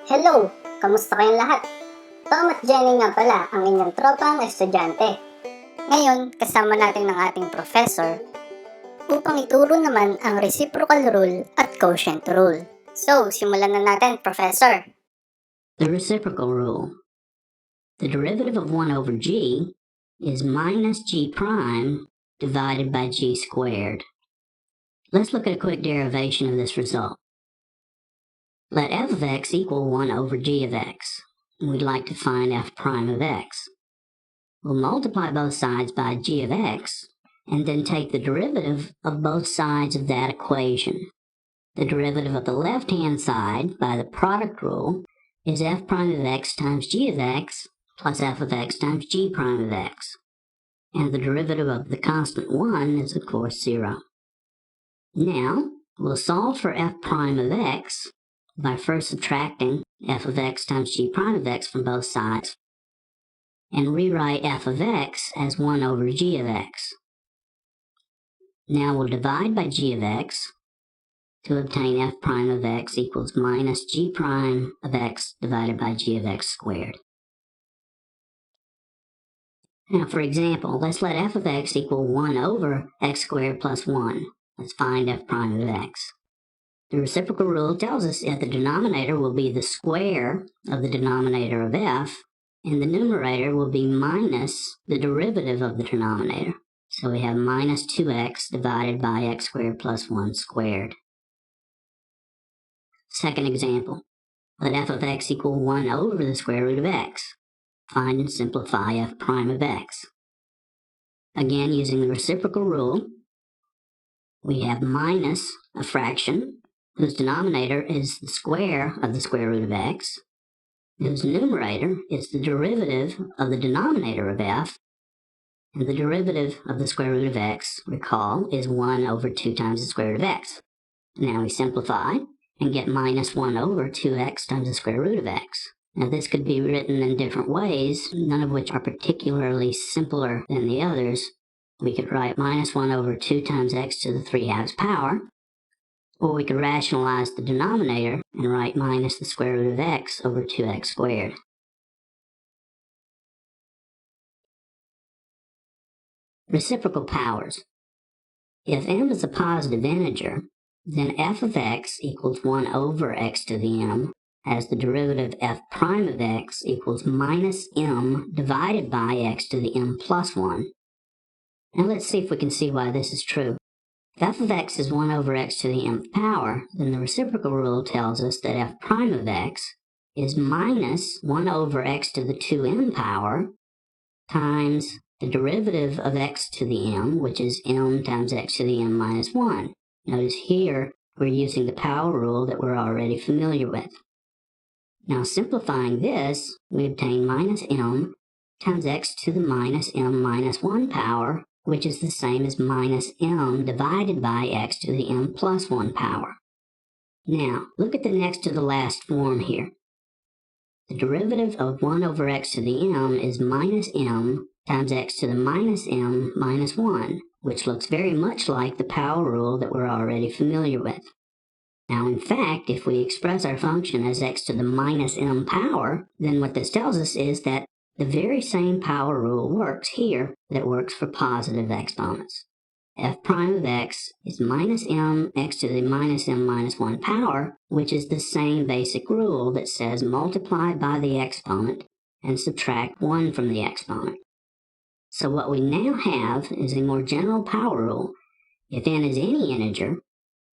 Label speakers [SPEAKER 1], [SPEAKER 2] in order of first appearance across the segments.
[SPEAKER 1] Hello! Kamusta kayong lahat? Tom at Jenny nga pala ang inyong tropang estudyante. Ngayon, kasama natin ang ating professor upang ituro naman ang Reciprocal Rule at Quotient Rule. So, simulan na natin, Professor.
[SPEAKER 2] The reciprocal rule. The derivative of 1 over g is minus g prime divided by g squared. Let's look at a quick derivation of this result. Let f of x equal 1 over g of x. We'd like to find f prime of x. We'll multiply both sides by g of x, and then take the derivative of both sides of that equation. The derivative of the left-hand side by the product rule is f prime of x times g of x plus f of x times g prime of x. And the derivative of the constant 1 is, of course, 0. Now, we'll solve for f prime of x by first subtracting f of x times g prime of x from both sides, and rewrite f of x as 1 over g of x. Now we'll divide by g of x to obtain f prime of x equals minus g prime of x divided by g of x squared. Now, for example, let's let f of x equal 1 over x squared plus 1. Let's find f prime of x. The reciprocal rule tells us that the denominator will be the square of the denominator of f, and the numerator will be minus the derivative of the denominator. So we have minus 2x divided by x squared plus 1 squared. Second example, let f of x equal 1 over the square root of x. Find and simplify f prime of x. Again, using the reciprocal rule, we have minus a fraction whose denominator is the square of the square root of x, whose numerator is the derivative of the denominator of f, and the derivative of the square root of x, recall, is 1 over 2 times the square root of x. Now we simplify and get minus 1 over 2x times the square root of x. Now this could be written in different ways, none of which are particularly simpler than the others. We could write minus 1 over 2 times x to the 3/2 power, or we could rationalize the denominator and write minus the square root of x over 2x squared. Reciprocal powers. If m is a positive integer, then f of x equals 1 over x to the m, as the derivative f prime of x equals minus m divided by x to the m plus 1. Now let's see if we can see why this is true. If f of x is 1 over x to the mth power, then the reciprocal rule tells us that f prime of x is minus 1 over x to the 2m power times the derivative of x to the m, which is m times x to the m minus 1. Notice here we're using the power rule that we're already familiar with. Now simplifying this, we obtain minus m times x to the minus m minus 1 power, which is the same as minus m divided by x to the m plus 1 power. Now, look at the next to the last form here. The derivative of 1 over x to the m is minus m times x to the minus m minus 1, which looks very much like the power rule that we're already familiar with. Now, in fact, if we express our function as x to the minus m power, then what this tells us is that the very same power rule works here that works for positive exponents. F prime of x is minus m x to the minus m minus 1 power, which is the same basic rule that says multiply by the exponent and subtract 1 from the exponent. So what we now have is a more general power rule. If n is any integer,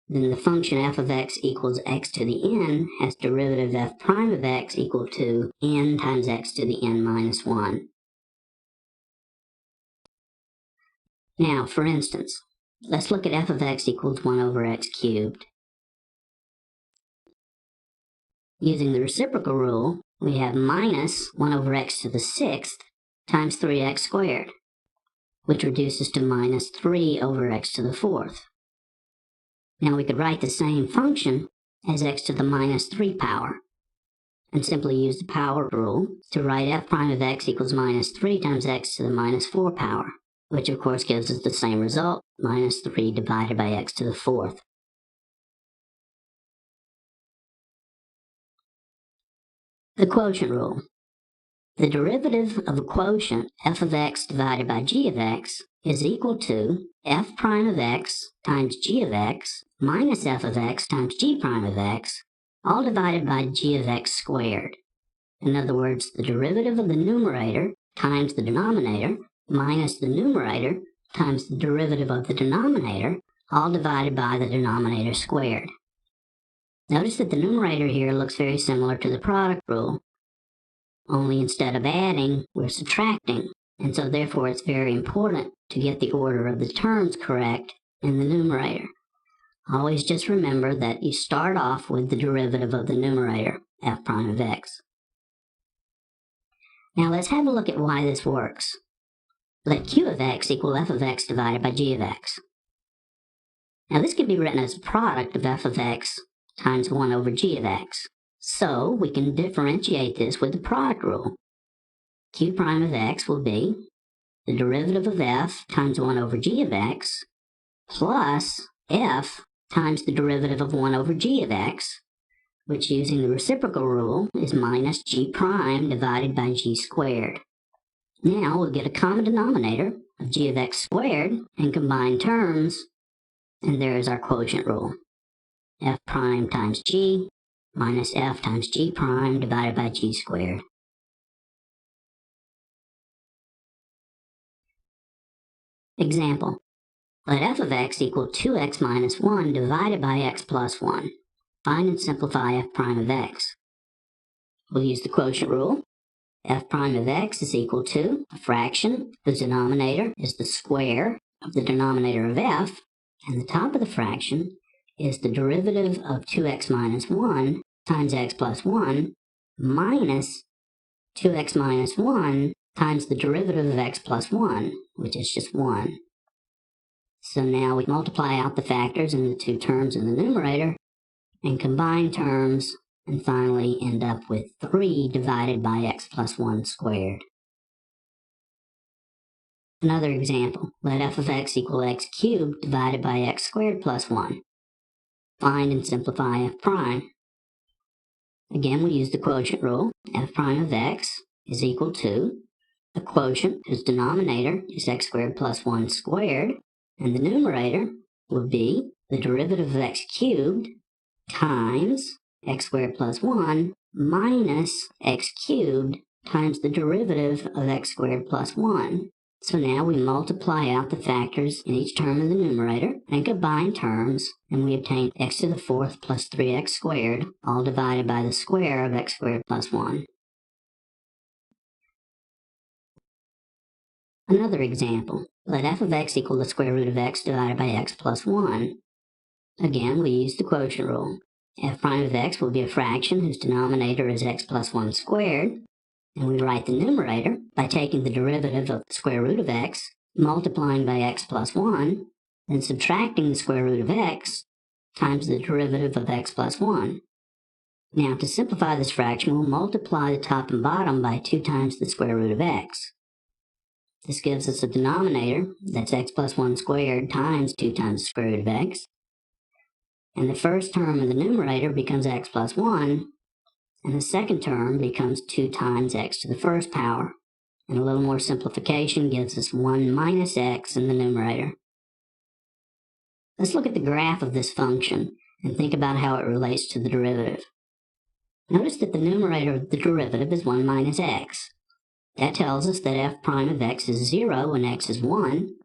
[SPEAKER 2] then the function f of x equals x to the n has derivative f prime of x equal to n times x to the n minus 1. Now, for instance, let's look at f of x equals 1 over x cubed. Using the reciprocal rule, we have minus 1 over x to the 6th times 3x squared, which reduces to minus 3 over x to the 4th. Now we could write the same function as x to the minus 3 power, and simply use the power rule to write f prime of x equals minus 3 times x to the minus 4 power, which of course gives us the same result, minus 3 divided by x to the 4th. The quotient rule. The derivative of a quotient f of x divided by g of x is equal to f prime of x times g of x minus f of x times g prime of x, all divided by g of x squared. In other words, the derivative of the numerator times the denominator minus the numerator times the derivative of the denominator, all divided by the denominator squared. Notice that the numerator here looks very similar to the product rule, only instead of adding, we're subtracting, and so therefore it's very important to get the order of the terms correct in the numerator. Always just remember that you start off with the derivative of the numerator, f prime of x. Now let's have a look at why this works. Let q of x equal f of x divided by g of x. Now this can be written as a product of f of x times 1 over g of x. So we can differentiate this with the product rule. Q prime of x will be the derivative of f times 1 over g of x plus f times the derivative of 1 over g of x, which using the reciprocal rule is minus g prime divided by g squared. Now we'll get a common denominator of g of x squared and combine terms, and there is our quotient rule. F prime times g minus f times g prime divided by g squared. Example. Let f of x equal 2x minus 1 divided by x plus 1. Find and simplify f prime of x. We'll use the quotient rule. F prime of x is equal to a fraction whose denominator is the square of the denominator of f, and the top of the fraction is the derivative of 2x minus 1 times x plus 1 minus 2x minus 1 times the derivative of x plus 1, which is just 1. So now we multiply out the factors in the two terms in the numerator and combine terms, and finally end up with 3 divided by x plus 1 squared. Another example. Let f of x equal x cubed divided by x squared plus 1. Find and simplify f prime. Again, we use the quotient rule. F prime of x is equal to a quotient whose denominator is x squared plus 1 squared, and the numerator will be the derivative of x cubed times x squared plus 1 minus x cubed times the derivative of x squared plus 1. So now we multiply out the factors in each term of the numerator and combine terms, and we obtain x to the fourth plus 3x squared, all divided by the square of x squared plus 1. Another example. Let f of x equal the square root of x divided by x plus 1. Again, we use the quotient rule. F prime of x will be a fraction whose denominator is x plus 1 squared, and we write the numerator by taking the derivative of the square root of x, multiplying by x plus 1, then subtracting the square root of x times the derivative of x plus 1. Now, to simplify this fraction, we'll multiply the top and bottom by 2 times the square root of x. This gives us a denominator that's x plus 1 squared times 2 times the square root of x. And the first term of the numerator becomes x plus 1, and the second term becomes 2 times x to the first power. And a little more simplification gives us 1 minus x in the numerator. Let's look at the graph of this function and think about how it relates to the derivative. Notice that the numerator of the derivative is 1 minus x. That tells us that f prime of x is 0 when x is 1.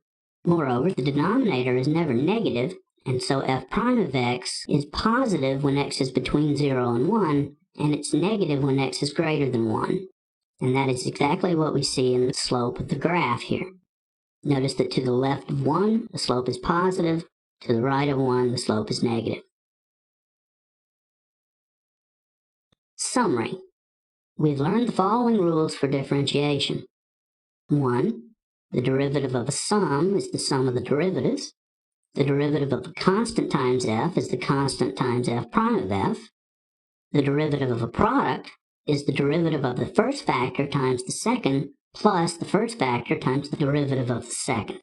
[SPEAKER 2] Moreover, the denominator is never negative, and so f prime of x is positive when x is between 0 and 1, and it's negative when x is greater than 1. And that is exactly what we see in the slope of the graph here. Notice that to the left of 1, the slope is positive. To the right of 1, the slope is negative. Summary. We've learned the following rules for differentiation. 1. The derivative of a sum is the sum of the derivatives. The derivative of a constant times f is the constant times f prime of f. The derivative of a product is the derivative of the first factor times the second plus the first factor times the derivative of the second.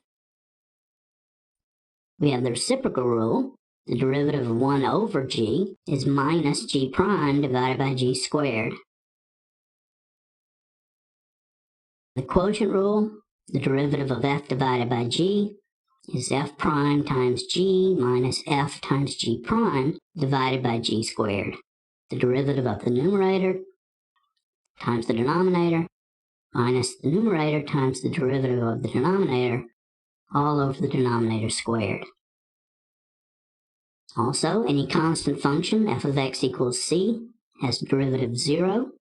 [SPEAKER 2] We have the reciprocal rule. The derivative of 1 over g is minus g prime divided by g squared. The quotient rule, the derivative of f divided by g is f prime times g minus f times g prime divided by g squared. The derivative of the numerator times the denominator minus the numerator times the derivative of the denominator all over the denominator squared. Also, any constant function f of x equals c has derivative 0.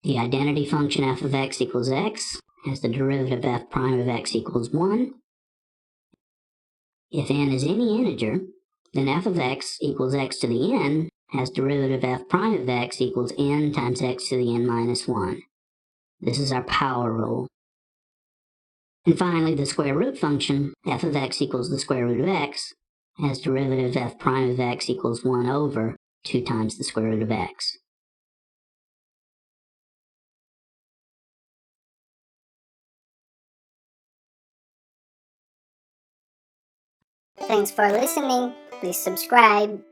[SPEAKER 2] The identity function f of x equals x has the derivative f prime of x equals 1. If n is any integer, then f of x equals x to the n has derivative f prime of x equals n times x to the n minus 1. This is our power rule. And finally, the square root function, f of x equals the square root of x, has derivative f prime of x equals 1 over 2 times the square root of x.
[SPEAKER 1] Thanks for listening. Please subscribe.